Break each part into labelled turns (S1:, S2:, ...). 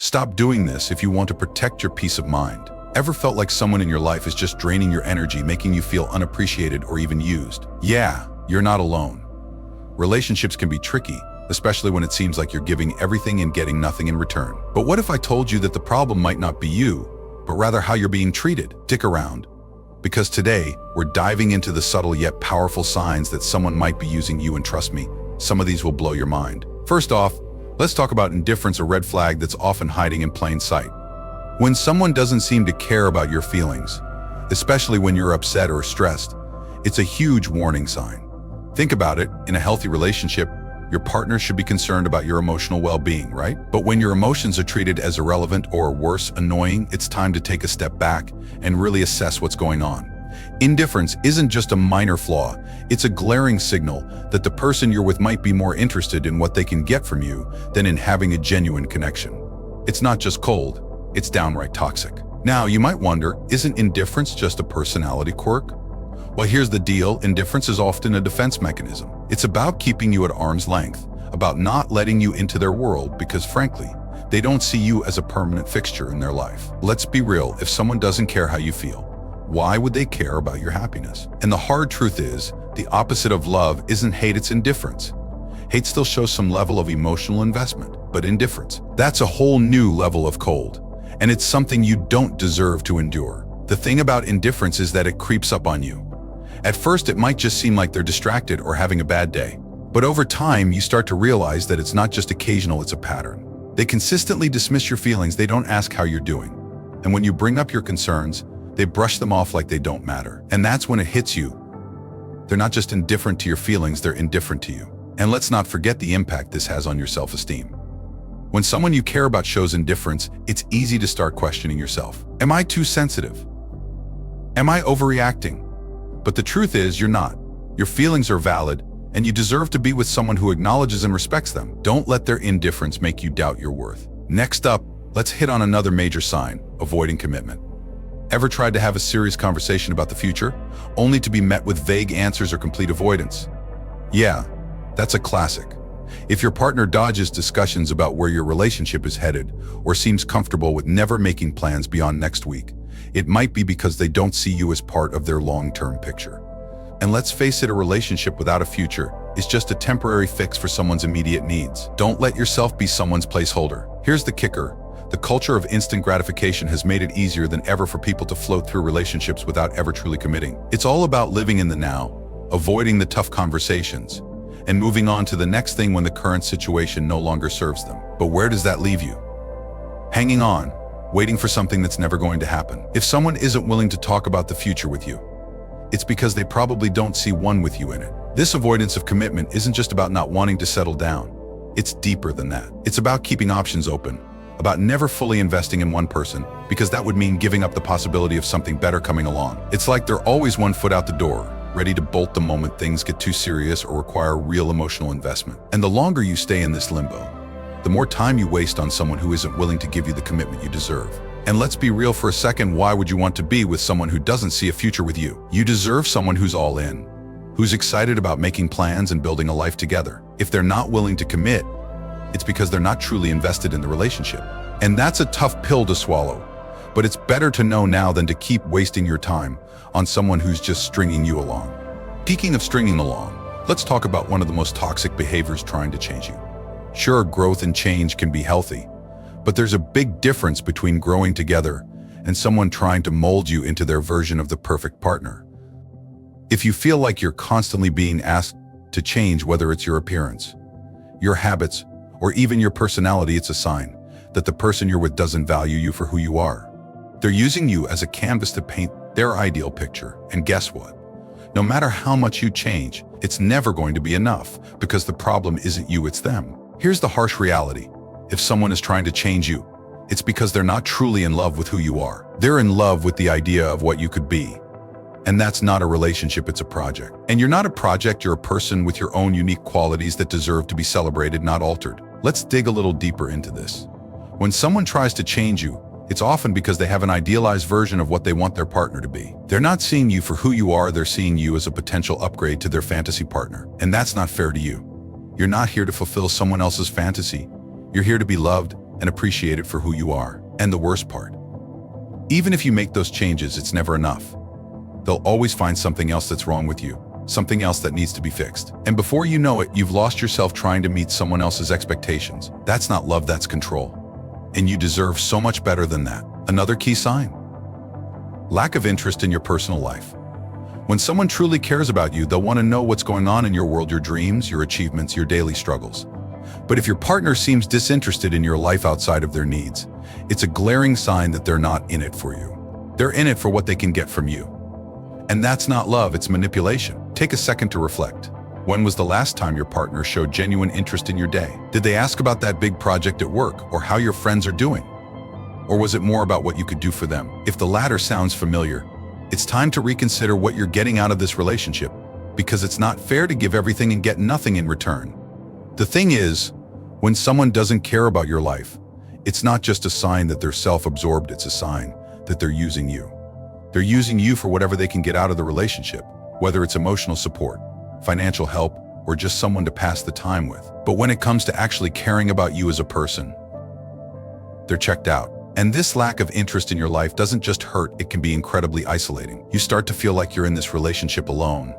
S1: Stop doing this if you want to protect your peace of mind. Ever felt like someone in your life is just draining your energy, making you feel unappreciated or even used? Yeah, you're not alone. Relationships can be tricky, especially when it seems like you're giving everything and getting nothing in return. But what if I told you that the problem might not be you, but rather how you're being treated? Stick around, because today we're diving into the subtle yet powerful signs that someone might be using you, and trust me, some of these will blow your mind. First off, let's talk about indifference, a red flag that's often hiding in plain sight. When someone doesn't seem to care about your feelings, especially when you're upset or stressed, it's a huge warning sign. Think about it. In a healthy relationship, your partner should be concerned about your emotional well-being, right? But when your emotions are treated as irrelevant or worse, annoying, it's time to take a step back and really assess what's going on. Indifference isn't just a minor flaw, it's a glaring signal that the person you're with might be more interested in what they can get from you than in having a genuine connection. It's not just cold, it's downright toxic. Now, you might wonder, isn't indifference just a personality quirk? Well, here's the deal. Indifference is often a defense mechanism. It's about keeping you at arm's length, about not letting you into their world because, frankly, they don't see you as a permanent fixture in their life. Let's be real, if someone doesn't care how you feel, why would they care about your happiness? And the hard truth is, the opposite of love isn't hate, it's indifference. Hate still shows some level of emotional investment, but indifference, that's a whole new level of cold. And it's something you don't deserve to endure. The thing about indifference is that it creeps up on you. At first, it might just seem like they're distracted or having a bad day. But over time, you start to realize that it's not just occasional, it's a pattern. They consistently dismiss your feelings, they don't ask how you're doing. And when you bring up your concerns, they brush them off like they don't matter. And that's when it hits you. They're not just indifferent to your feelings, they're indifferent to you. And let's not forget the impact this has on your self-esteem. When someone you care about shows indifference, it's easy to start questioning yourself. Am I too sensitive? Am I overreacting? But the truth is, you're not. Your feelings are valid, and you deserve to be with someone who acknowledges and respects them. Don't let their indifference make you doubt your worth. Next up, let's hit on another major sign: avoiding commitment. Ever tried to have a serious conversation about the future, only to be met with vague answers or complete avoidance? Yeah, that's a classic. If your partner dodges discussions about where your relationship is headed or seems comfortable with never making plans beyond next week, it might be because they don't see you as part of their long-term picture. And let's face it, a relationship without a future is just a temporary fix for someone's immediate needs. Don't let yourself be someone's placeholder. Here's the kicker. The culture of instant gratification has made it easier than ever for people to float through relationships without ever truly committing. It's all about living in the now, avoiding the tough conversations, and moving on to the next thing when the current situation no longer serves them. But where does that leave you? Hanging on, waiting for something that's never going to happen. If someone isn't willing to talk about the future with you, it's because they probably don't see one with you in it. This avoidance of commitment isn't just about not wanting to settle down. It's deeper than that. It's about keeping options open, about never fully investing in one person, because that would mean giving up the possibility of something better coming along. It's like they're always one foot out the door, ready to bolt the moment things get too serious or require real emotional investment. And the longer you stay in this limbo, the more time you waste on someone who isn't willing to give you the commitment you deserve. And let's be real for a second, why would you want to be with someone who doesn't see a future with you? You deserve someone who's all in, who's excited about making plans and building a life together. If they're not willing to commit, it's because they're not truly invested in the relationship. And that's a tough pill to swallow, but it's better to know now than to keep wasting your time on someone who's just stringing you along. Speaking of stringing along, let's talk about one of the most toxic behaviors trying to change you. Sure, growth and change can be healthy, but there's a big difference between growing together and someone trying to mold you into their version of the perfect partner. If you feel like you're constantly being asked to change, whether it's your appearance, your habits, or even your personality, it's a sign that the person you're with doesn't value you for who you are. They're using you as a canvas to paint their ideal picture. And guess what? No matter how much you change, it's never going to be enough, because the problem isn't you, it's them. Here's the harsh reality. If someone is trying to change you, it's because they're not truly in love with who you are. They're in love with the idea of what you could be. And that's not a relationship, it's a project. And you're not a project, you're a person with your own unique qualities that deserve to be celebrated, not altered. Let's dig a little deeper into this. When someone tries to change you, it's often because they have an idealized version of what they want their partner to be. They're not seeing you for who you are, they're seeing you as a potential upgrade to their fantasy partner. And that's not fair to you. You're not here to fulfill someone else's fantasy. You're here to be loved, and appreciated for who you are. And the worst part, even if you make those changes, it's never enough. They'll always find something else that's wrong with you, something else that needs to be fixed. And before you know it, you've lost yourself trying to meet someone else's expectations. That's not love, that's control. And you deserve so much better than that. Another key sign: lack of interest in your personal life. When someone truly cares about you, they'll want to know what's going on in your world, your dreams, your achievements, your daily struggles. But if your partner seems disinterested in your life outside of their needs, it's a glaring sign that they're not in it for you. They're in it for what they can get from you. And that's not love, it's manipulation. Take a second to reflect. When was the last time your partner showed genuine interest in your day? Did they ask about that big project at work or how your friends are doing? Or was it more about what you could do for them? If the latter sounds familiar, it's time to reconsider what you're getting out of this relationship, because it's not fair to give everything and get nothing in return. The thing is, when someone doesn't care about your life, it's not just a sign that they're self-absorbed, it's a sign that they're using you. They're using you for whatever they can get out of the relationship, whether it's emotional support, financial help, or just someone to pass the time with. But when it comes to actually caring about you as a person, they're checked out. And this lack of interest in your life doesn't just hurt, it can be incredibly isolating. You start to feel like you're in this relationship alone,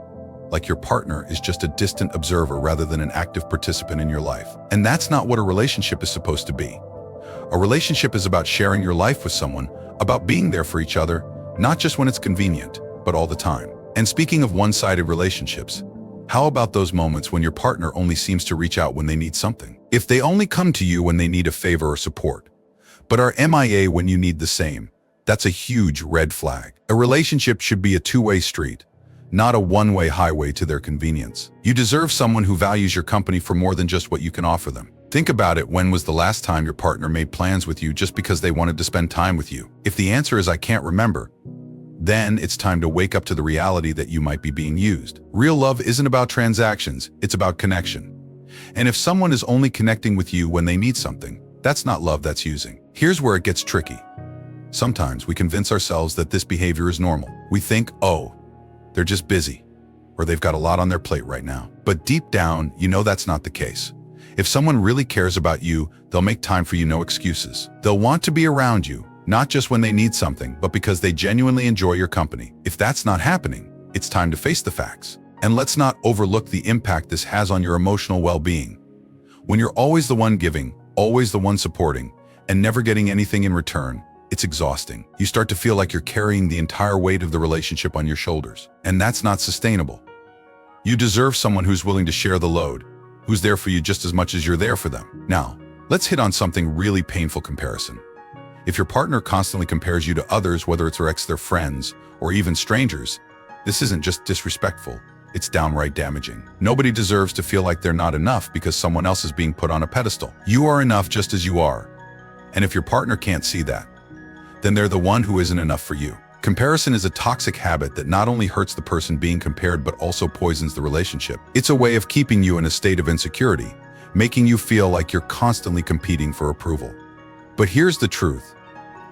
S1: like your partner is just a distant observer rather than an active participant in your life. And that's not what a relationship is supposed to be. A relationship is about sharing your life with someone, about being there for each other, not just when it's convenient, but all the time. And speaking of one-sided relationships, how about those moments when your partner only seems to reach out when they need something? If they only come to you when they need a favor or support, but are MIA when you need the same, that's a huge red flag. A relationship should be a two-way street, not a one-way highway to their convenience. You deserve someone who values your company for more than just what you can offer them. Think about it. When was the last time your partner made plans with you just because they wanted to spend time with you? If the answer is I can't remember, then it's time to wake up to the reality that you might be being used. Real love isn't about transactions, it's about connection. And if someone is only connecting with you when they need something, that's not love, that's using. Here's where it gets tricky. Sometimes we convince ourselves that this behavior is normal. We think, oh, they're just busy, or they've got a lot on their plate right now. But deep down, you know that's not the case. If someone really cares about you, they'll make time for you, no excuses. They'll want to be around you, not just when they need something, but because they genuinely enjoy your company. If that's not happening, it's time to face the facts. And let's not overlook the impact this has on your emotional well-being. When you're always the one giving, always the one supporting, and never getting anything in return, it's exhausting. You start to feel like you're carrying the entire weight of the relationship on your shoulders. And that's not sustainable. You deserve someone who's willing to share the load, who's there for you just as much as you're there for them. Now, let's hit on something really painful: comparison. If your partner constantly compares you to others, whether it's their friends, or even strangers, this isn't just disrespectful, it's downright damaging. Nobody deserves to feel like they're not enough because someone else is being put on a pedestal. You are enough just as you are. And if your partner can't see that, then they're the one who isn't enough for you. Comparison is a toxic habit that not only hurts the person being compared but also poisons the relationship. It's a way of keeping you in a state of insecurity, making you feel like you're constantly competing for approval. But here's the truth.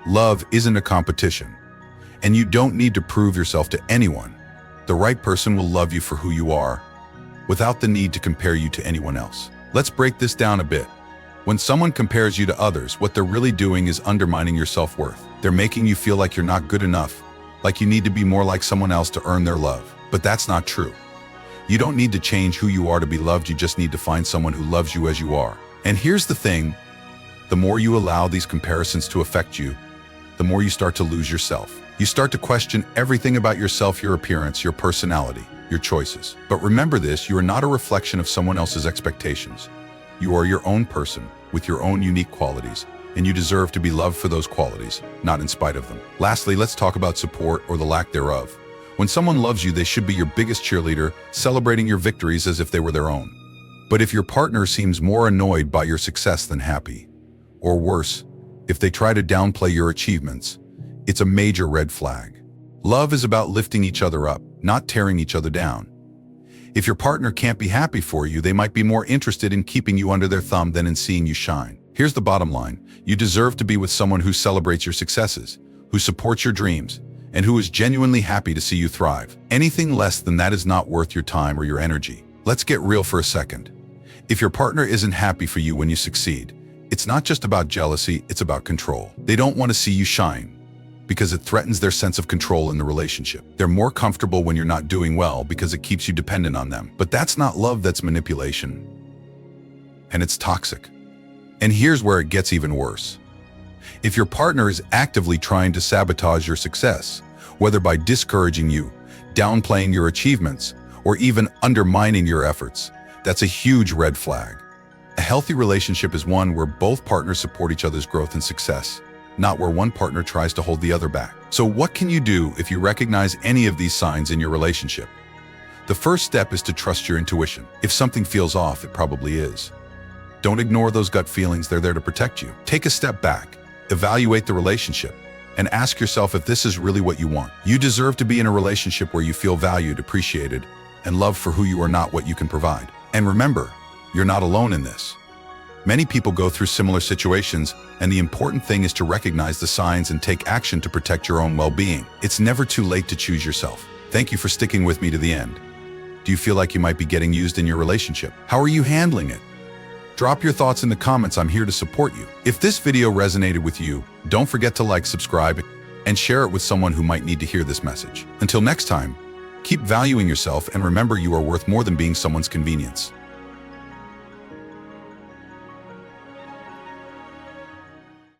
S1: Love isn't a competition, and you don't need to prove yourself to anyone. The right person will love you for who you are, without the need to compare you to anyone else. Let's break this down a bit. When someone compares you to others, what they're really doing is undermining your self-worth. They're making you feel like you're not good enough, like you need to be more like someone else to earn their love. But that's not true. You don't need to change who you are to be loved, you just need to find someone who loves you as you are. And here's the thing, the more you allow these comparisons to affect you, the more you start to lose yourself. You start to question everything about yourself, your appearance, your personality, your choices. But remember this, you are not a reflection of someone else's expectations. You are your own person, with your own unique qualities, and you deserve to be loved for those qualities, not in spite of them. Lastly, let's talk about support, or the lack thereof. When someone loves you, they should be your biggest cheerleader, celebrating your victories as if they were their own. But if your partner seems more annoyed by your success than happy, or worse, if they try to downplay your achievements, it's a major red flag. Love is about lifting each other up, not tearing each other down. If your partner can't be happy for you, they might be more interested in keeping you under their thumb than in seeing you shine. Here's the bottom line. You deserve to be with someone who celebrates your successes, who supports your dreams, and who is genuinely happy to see you thrive. Anything less than that is not worth your time or your energy. Let's get real for a second. If your partner isn't happy for you when you succeed, It's not just about jealousy, it's about control. They don't want to see you shine because it threatens their sense of control in the relationship. They're more comfortable when you're not doing well because it keeps you dependent on them. But that's not love, that's manipulation. And it's toxic. And here's where it gets even worse. If your partner is actively trying to sabotage your success, whether by discouraging you, downplaying your achievements, or even undermining your efforts, that's a huge red flag. A healthy relationship is one where both partners support each other's growth and success, not where one partner tries to hold the other back. So what can you do if you recognize any of these signs in your relationship? The first step is to trust your intuition. If something feels off, it probably is. Don't ignore those gut feelings, they're there to protect you. Take a step back, evaluate the relationship, and ask yourself if this is really what you want. You deserve to be in a relationship where you feel valued, appreciated, and loved for who you are, not what you can provide. And remember, you're not alone in this. Many people go through similar situations, and the important thing is to recognize the signs and take action to protect your own well-being. It's never too late to choose yourself. Thank you for sticking with me to the end. Do you feel like you might be getting used in your relationship? How are you handling it? Drop your thoughts in the comments. I'm here to support you. If this video resonated with you, don't forget to like, subscribe, and share it with someone who might need to hear this message. Until next time, keep valuing yourself and remember you are worth more than being someone's convenience.